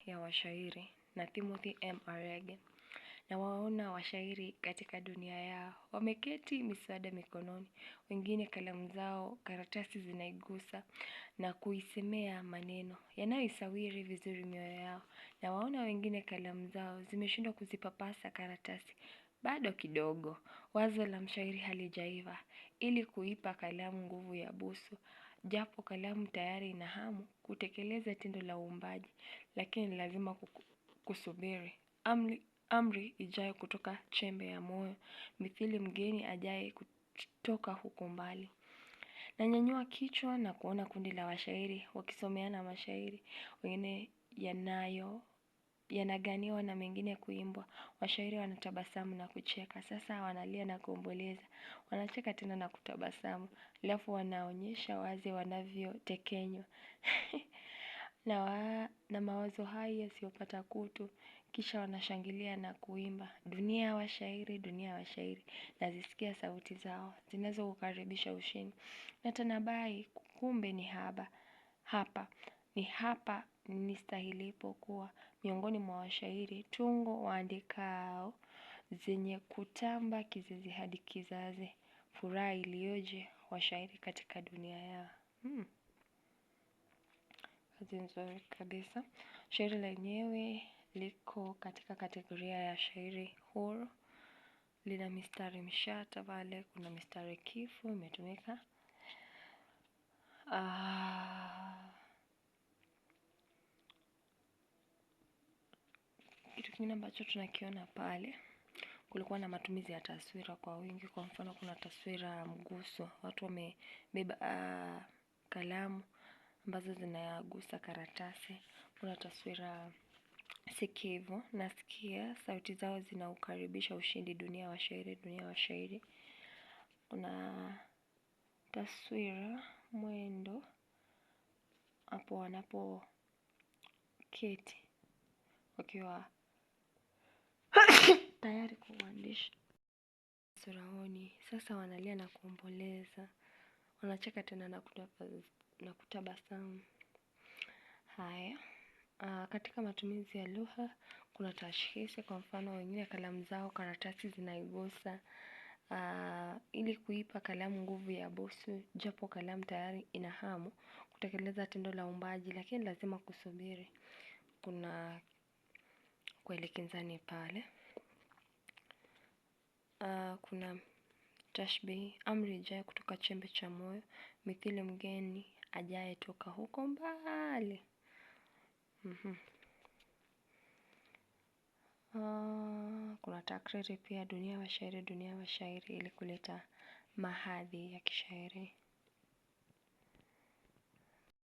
ya washairi na Timothy M. Arege. Na waona washairi katika dunia yao. Wameketi miswada mikononi, wengine kalamu zao, karatasi zinaigusa na kuisemea maneno yanayoisawiri vizuri mioyo yao. Na waona wengine kalamu zao zimeshindwa kuzipapasa karatasi. Bado kidogo, wazo la mshairi halijaiva, ili kuipa kalamu nguvu ya busu. Japo kalamu tayari ina hamu kutekeleza tendo la uumbaji, lakini lazima kusubiri. Amri ijayo kutoka chembe ya moyo, mithili mgeni ajaye kutoka huko mbali. Nanyanyua kichwa na kuona kundi la washairi wakisomeana mashairi, wengine yanaganiwa na mengine kuimbwa. Washairi wanatabasamu na kucheka. Sasa wanalia na kuomboleza. Wanacheka tena na kutabasamu. Alafu wanaonyesha wazi wanavyotekenywa. Na mawazo haya yasiyopata kutu. Kisha wanashangilia na kuimba. Dunia ya washairi, dunia ya washairi. Nazisikia sauti zao zinazoukaribisha ushindi. Na tanabai kumbe ni hapa nistahilipo kuwa miongoni mwa washairi tungo waandikao zenye kutamba kizazi hadi kizazi. Furaha iliyoje washairi katika dunia yao. Kazi nzuri kabisa. Shairi lenyewe liko katika kategoria ya shairi huru. Lina mistari mishata pale, kuna mistari kifu imetumika. Kitu kingine ambacho tunakiona pale, kulikuwa na matumizi ya taswira kwa wingi. Kwa mfano kuna taswira mguso, watu wamebeba kalamu ambazo zinagusa karatasi. Kuna taswira sikivu, nasikia sauti zao zinaukaribisha ushindi, dunia ya washairi, dunia ya washairi. Kuna taswira mwendo hapo wanapoketi wakiwa tayari kuuandisha. Suraoni, sasa wanalia na kuomboleza. Wanacheka tena na kutabasamu. Haya, katika matumizi ya lugha, kuna tashkhisi. Kwa mfano wengine kalamu zao, karatasi zinaigusa. Ili kuipa kalamu nguvu ya busu. Japo kalamu tayari ina hamu kutekeleza tendo la uumbaji, lakini lazima kusubiri. Kuna kuelekezana pale. Kuna tashbihi, amri ijaye kutoka chembe cha moyo, mithili mgeni ajaye toka huko mbali. Kuna takriri pia, dunia ya washairi, dunia ya washairi, ili kuleta mahadhi ya kishairi.